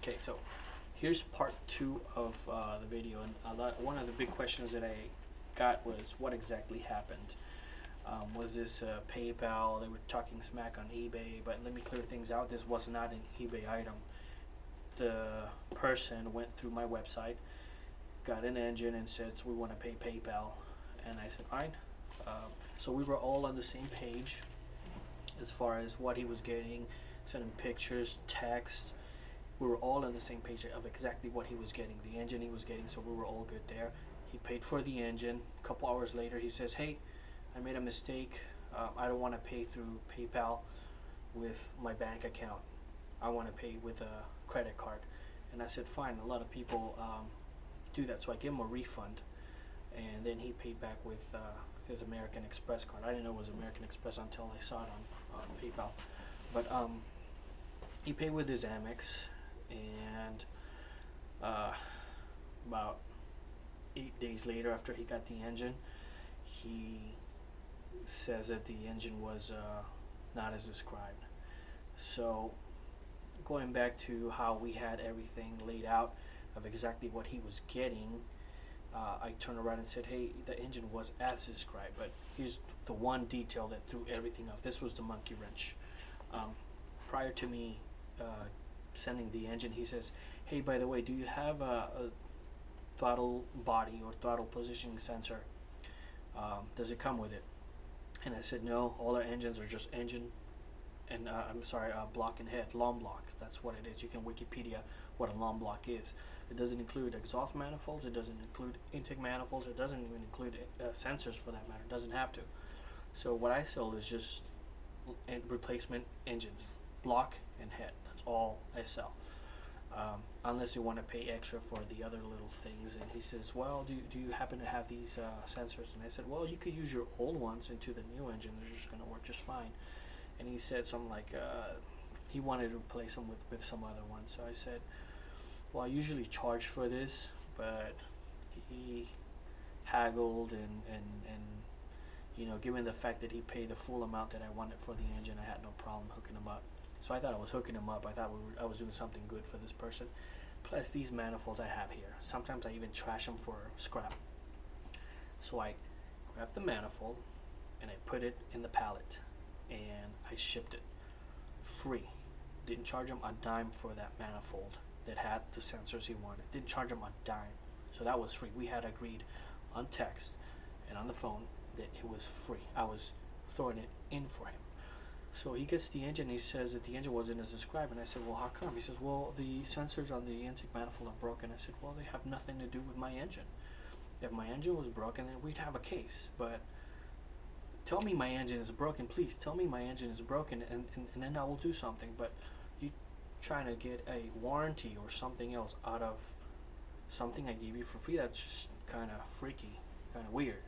Okay, so here's part two of the video, and one of the big questions that I got was what exactly happened. Was this PayPal? They were talking smack on eBay, but let me clear things out. This was not an eBay item. The person went through my website, got an engine, and said, we want to pay PayPal. And I said, fine. So we were all on the same page as far as what he was getting, sending pictures, text. We were all on the same page of exactly what he was getting, the engine he was getting, so we were all good there. He paid for the engine. A couple hours later, he says, hey, I made a mistake. I don't want to pay through PayPal with my bank account. I want to pay with a credit card. And I said, fine. A lot of people do that, so I gave him a refund. And then he paid back with his American Express card. I didn't know it was American Express until I saw it on PayPal. But he paid with his Amex, and about 8 days later, after he got the engine, he says that the engine was not as described. So going back to how we had everything laid out of exactly what he was getting, I turned around and said, hey, the engine was as described, but here's the one detail that threw everything off. This was the monkey wrench. Prior to me sending the engine, he says, hey, by the way, do you have a throttle body or throttle positioning sensor? Does it come with it? And I said, no, all our engines are just engine and block and head, long block. That's what it is. You can Wikipedia what a long block is. It doesn't include exhaust manifolds. It doesn't include intake manifolds. It doesn't even include sensors for that matter. It doesn't have to. So what I sell is just replacement engines, block and head. That's all I sell. Unless you want to pay extra for the other little things. And he says, well, do you happen to have these sensors? And I said, well, you could use your old ones into the new engine. They're just going to work just fine. And he said something like he wanted to replace them with some other ones. So I said, well, I usually charge for this, but he haggled and you know, given the fact that he paid the full amount that I wanted for the engine, I had no problem hooking him up. So I thought I was hooking him up. I thought I was doing something good for this person. Plus these manifolds I have here. Sometimes I even trash them for scrap. So I grabbed the manifold and I put it in the pallet and I shipped it free. Didn't charge him a dime for that manifold that had the sensors he wanted. Didn't charge him a dime. So that was free. We had agreed on text and on the phone that it was free. I was throwing it in for him. So he gets the engine, he says that the engine wasn't as described, and I said, well, how come? He says, well, the sensors on the intake manifold are broken. I said, well, they have nothing to do with my engine. If my engine was broken, then we'd have a case. But tell me my engine is broken, please. Tell me my engine is broken, and then I will do something. But you trying to get a warranty or something else out of something I gave you for free, that's just kind of freaky, kind of weird.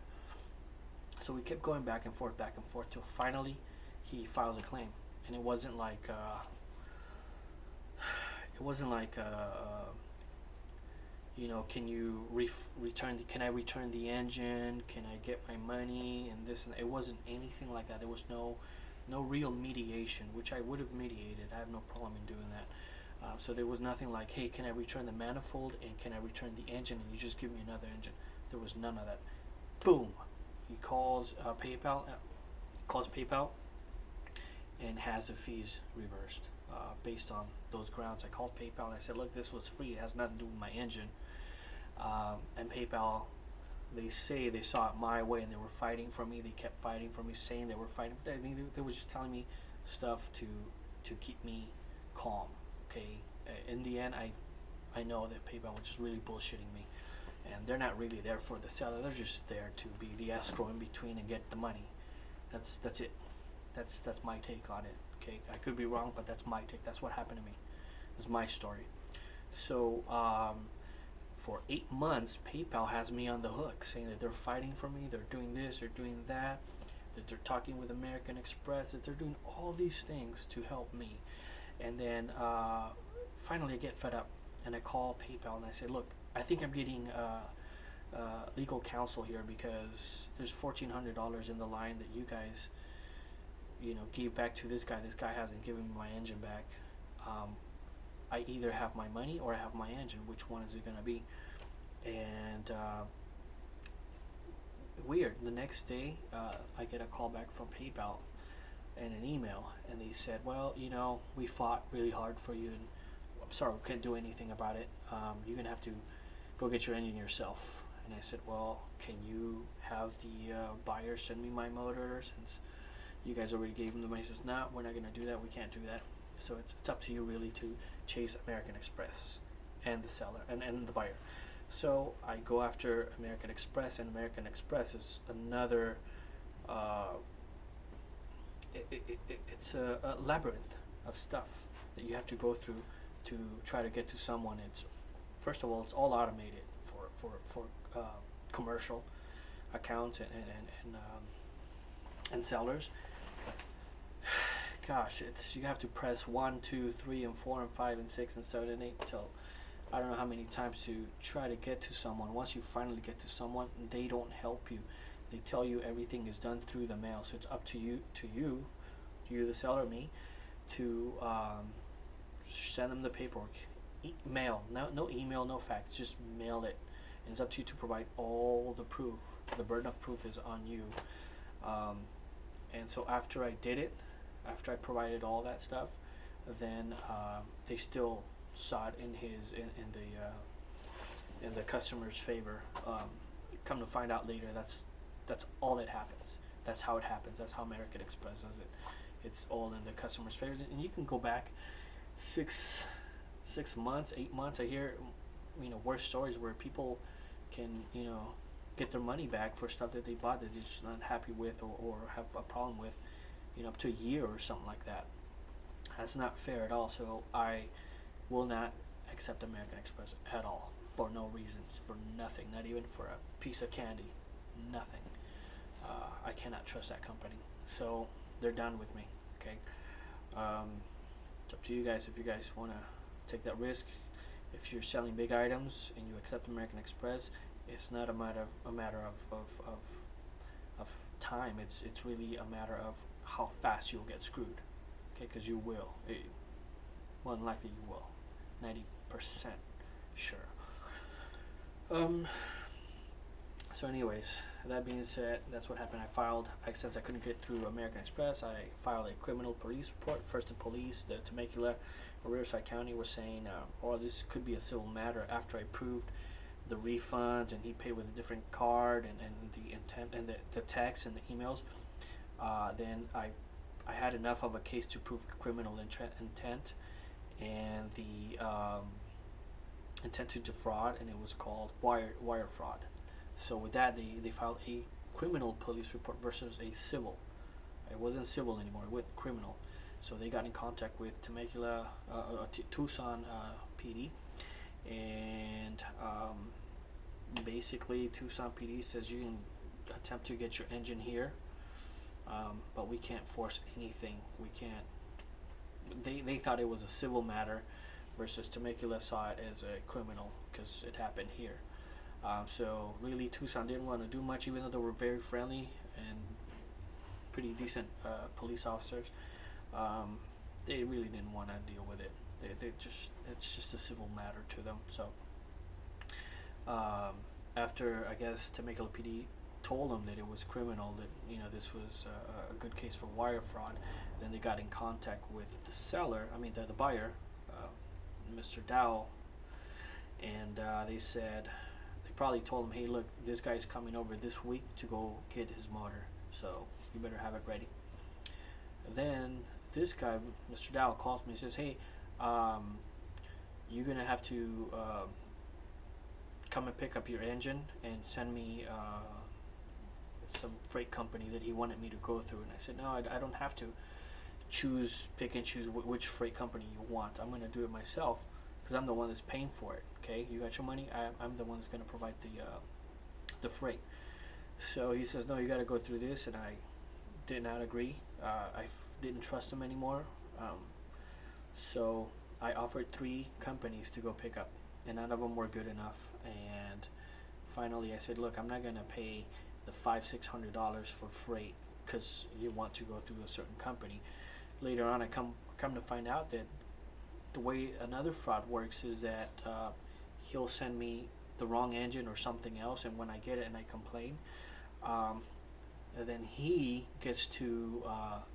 So we kept going back and forth till finally he files a claim. And it wasn't like you know, can you can I return the engine, can I get my money, and this and that. It wasn't anything like that. There was no real mediation, which I would have mediated. I have no problem in doing that. So there was nothing like, hey, can I return the manifold and can I return the engine and you just give me another engine. There was none of that. Boom. He calls PayPal and has the fees reversed based on those grounds. I called PayPal and I said, look, this was free. It has nothing to do with my engine. And PayPal, they say they saw it my way and they were fighting for me. They kept fighting for me, saying they were fighting. But I think they were just telling me stuff to keep me calm. Okay. In the end, I know that PayPal was just really bullshitting me. And they're not really there for the seller. They're just there to be the escrow in between and get the money. That's it. That's my take on it. Okay, I could be wrong, but that's my take. That's what happened to me. It's my story. So for 8 months, PayPal has me on the hook, saying that they're fighting for me, they're doing this, they're doing that, that they're talking with American Express, that they're doing all these things to help me. And then finally I get fed up and I call PayPal and I say, look, I think I'm getting legal counsel here because there's $1,400 in the line that you guys, you know, gave back to this guy. This guy hasn't given me my engine back. I either have my money or I have my engine. Which one is it gonna be? And weird. The next day, I get a call back from PayPal and an email, and they said, well, we fought really hard for you, and I'm sorry, we can't do anything about it. You're gonna have to go get your engine yourself. And I said, well, can you have the buyer send me my motor since you guys already gave him the money? He says, no, we're not gonna do that. We can't do that. So it's up to you really to chase American Express and the seller and the buyer. So I go after American Express, and American Express is another. Uh, it's a labyrinth of stuff that you have to go through to try to get to someone. It's first of all, it's all automated for commercial accounts and sellers. Gosh, it's you have to press 1, 2, 3, and 4, and 5, and 6, and 7, and 8 till I don't know how many times to try to get to someone. Once you finally get to someone, they don't help you. They tell you everything is done through the mail, so it's up to you, the seller, me, to send them the paperwork. Mail, no email, no fax, just mail it. And it's up to you to provide all the proof. The burden of proof is on you. Um, and so after I did it, after I provided all that stuff, then they still saw it in the customer's favor. Come to find out later, that's all that happens. That's how it happens. That's how American Express does it. It's all in the customer's favor, and you can go back six 6 months, 8 months. I hear worse stories where people can get their money back for stuff that they bought that they're just not happy with or have a problem with, up to a year or something like that. That's not fair at all. So I will not accept American Express at all for no reasons, for nothing, not even for a piece of candy, nothing. I cannot trust that company. So they're done with me. Okay. It's up to you guys if you guys want to take that risk. If you're selling big items and you accept American Express, it's not a matter of time. It's really a matter of how fast you'll get screwed. Okay, because you will. More than likely you will. 90% sure. So anyways, that being said, that's what happened. Since I couldn't get through American Express, I filed a criminal police report. First the police, the Temecula or Riverside County were saying, oh, this could be a civil matter after I proved the refunds and he paid with a different card and the intent and the text and the emails. Then I had enough of a case to prove criminal intent and the intent to defraud, and it was called wire fraud. So with that, they filed a criminal police report versus a civil. It wasn't civil anymore; it went criminal. So they got in contact with Temecula, Tucson PD, and basically Tucson PD says you can attempt to get your engine here, but we can't force anything. We can't. They thought it was a civil matter, versus Temecula saw it as a criminal because it happened here. So really, Tucson didn't want to do much, even though they were very friendly and pretty decent police officers. They really didn't want to deal with it. It's just a civil matter to them. So after I guess Temecula PD told them that it was criminal, that this was a good case for wire fraud, then they got in contact with the seller. I mean the buyer, Mr. Dow, and they said. They probably told him, hey, look, this guy's coming over this week to go get his motor, so you better have it ready. And then this guy, Mr. Dow, calls me and says, hey, you're going to have to come and pick up your engine and send me some freight company that he wanted me to go through. And I said, no, I don't have to pick and choose which freight company you want. I'm going to do it myself because I'm the one that's paying for it. Okay, you got your money. I'm the one that's going to provide the freight. So he says, no, you got to go through this, and I did not agree. I didn't trust him anymore. So I offered 3 companies to go pick up, and none of them were good enough. And finally, I said, look, I'm not going to pay the $500-600 for freight because you want to go through a certain company. Later on, I come to find out that the way another fraud works is that he'll send me the wrong engine or something else, and when I get it and I complain, um, and then he gets to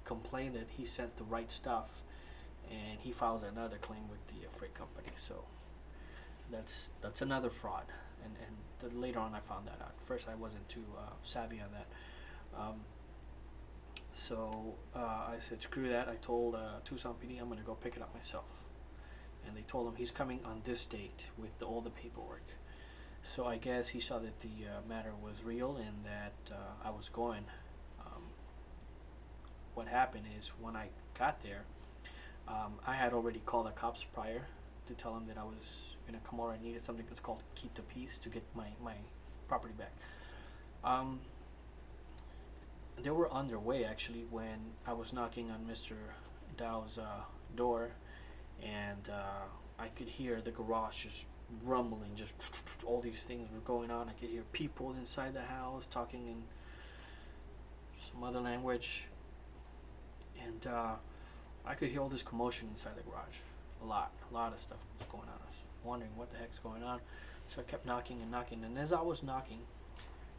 complain that he sent the right stuff, and he files another claim with the freight company. So that's another fraud, and later on I found that out. First I wasn't too savvy on that. Um, so I said screw that. I told Tucson PD I'm going to go pick it up myself, and they told him he's coming on this date with all the paperwork. So I guess he saw that the matter was real and that I was going. Um, what happened is when I got there, I had already called the cops prior to tell them that I was going to come over. I needed something that's called keep the peace to get my property back. They were underway actually when I was knocking on Mr. Dow's door, and I could hear the garage just rumbling, just all these things were going on. I could hear people inside the house talking in some other language, and I could hear all this commotion inside the garage. A lot of stuff was going on. I was wondering what the heck's going on, so I kept knocking and knocking, and as I was knocking,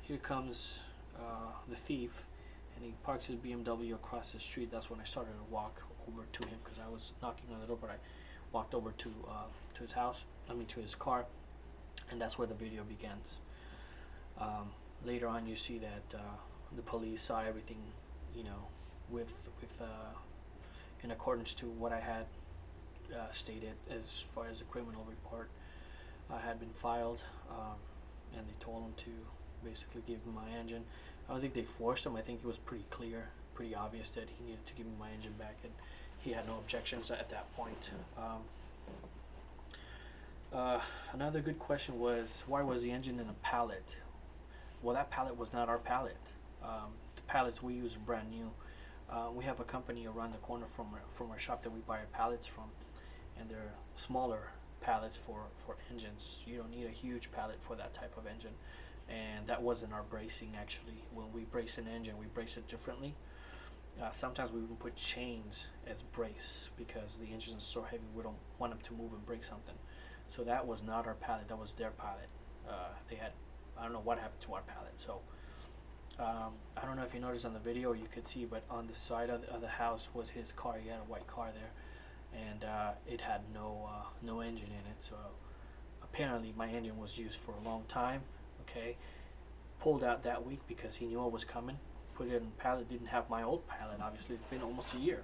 here comes the thief, and he parks his BMW across the street. That's when I started to walk over to him because I was knocking on the door, but I walked over to his house. To his car, and that's where the video begins. Later on, you see that the police saw everything, you know, with in accordance to what I had stated as far as the criminal report had been filed, and they told him to basically give me my engine. I don't think they forced him. I think it was pretty clear, pretty obvious that he needed to give me my engine back, and he had no objections at that point. Another good question was, why was the engine in a pallet? Well, that pallet was not our pallet. The pallets we use are brand new. We have a company around the corner from our shop that we buy our pallets from, and they're smaller pallets for engines. You don't need a huge pallet for that type of engine, and that wasn't our bracing actually. When we brace an engine, we brace it differently. Sometimes we even put chains as brace because the engine is so heavy we don't want them to move and break something. So that was not our pallet, that was their pallet. They had, I don't know what happened to our pallet. So I don't know if you noticed on the video, you could see, but on the side of the house was his car. He had a white car there, and it had no engine in it. So apparently my engine was used for a long time. Okay, pulled out that week because he knew I was coming. Put it in a pallet. Didn't have my old pallet. Obviously, it's been almost a year.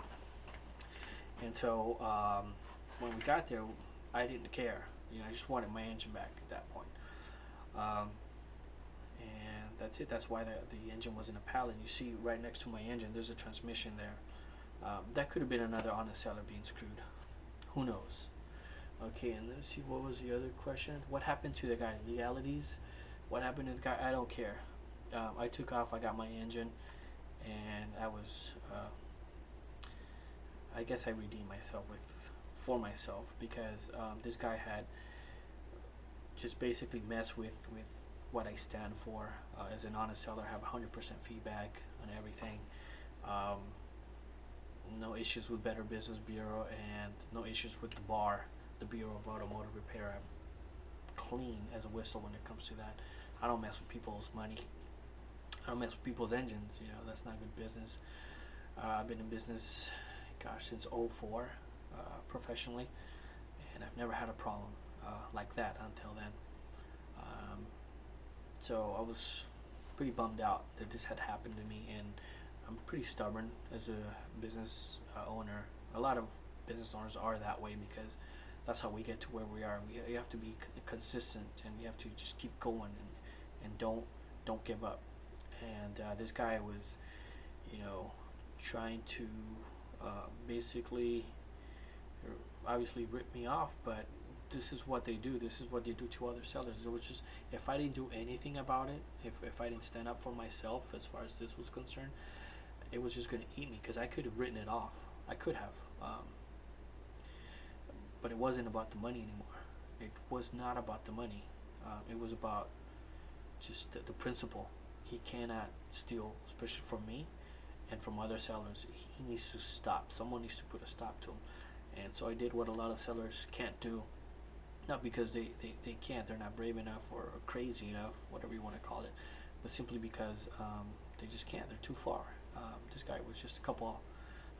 And so when we got there, I didn't care. I just wanted my engine back at that point. And that's it. That's why the engine was in a pallet. You see right next to my engine, there's a transmission there. That could have been another honest seller being screwed. Who knows? Okay, and let's see, what was the other question? What happened to the guy? Legalities? What happened to the guy? I don't care. I took off. I got my engine, and I guess I redeemed myself for myself because this guy had just basically messed with what I stand for as an honest seller. I have 100% feedback on everything. No issues with Better Business Bureau, and no issues with the bar, the Bureau of Automotive Repair. I'm clean as a whistle when it comes to that. I don't mess with people's money. I don't mess with people's engines. That's not good business. I've been in business, gosh, since '04, professionally, and I've never had a problem like that until then. So I was pretty bummed out that this had happened to me, and I'm pretty stubborn as a business owner. A lot of business owners are that way because that's how we get to where we are. You have to be consistent, and you have to just keep going, and don't give up. And this guy was, trying to basically, obviously rip me off, but this is what they do. This is what they do to other sellers. It was just, if I didn't do anything about it, if I didn't stand up for myself as far as this was concerned, it was just going to eat me because I could have written it off. I could have. But it wasn't about the money anymore. It was not about the money. It was about just the principle. He cannot steal, especially from me and from other sellers. He needs to stop. Someone needs to put a stop to him. And so I did what a lot of sellers can't do, not because they can't, they're not brave enough or crazy enough, whatever you want to call it, but simply because they just can't, they're too far. This guy was just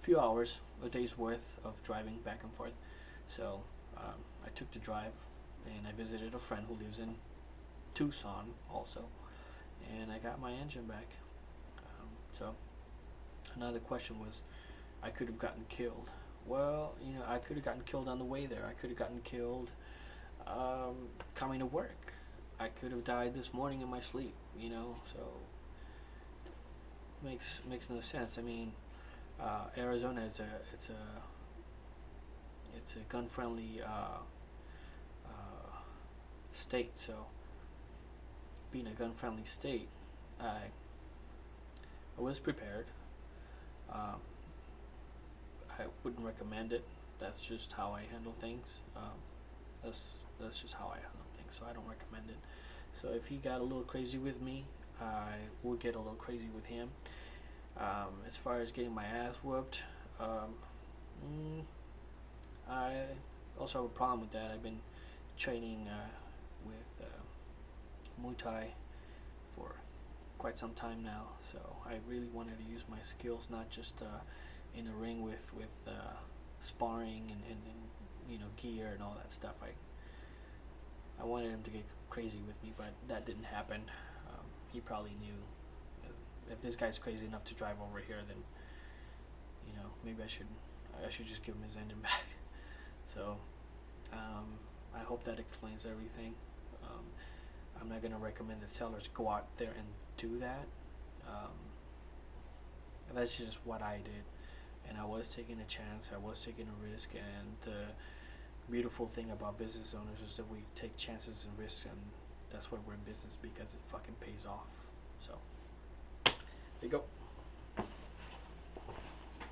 few hours, a day's worth of driving back and forth. So I took the drive and I visited a friend who lives in Tucson also, and I got my engine back. So another question was, I could have gotten killed. Well, I could have gotten killed on the way there. I could have gotten killed coming to work. I could have died this morning in my sleep. So makes no sense. I mean, Arizona is a gun friendly state. So being a gun friendly state, I was prepared. Um, I wouldn't recommend it. That's just how I handle things. That's that's just how I handle things. So I don't recommend it. So if he got a little crazy with me, I would get a little crazy with him. As far as getting my ass whooped, um, I also have a problem with that. I've been training with Muay Thai for quite some time now, so I really wanted to use my skills, not just in a ring with sparring and gear and all that stuff. I wanted him to get crazy with me, but that didn't happen. He probably knew if this guy's crazy enough to drive over here, then maybe I should just give him his engine back. So I hope that explains everything. Um, I'm not going to recommend that sellers go out there and do that. Um, that's just what I did, and I was taking a chance. I was taking a risk, and the beautiful thing about business owners is that we take chances and risks, and that's why we're in business, because it fucking pays off. So there you go.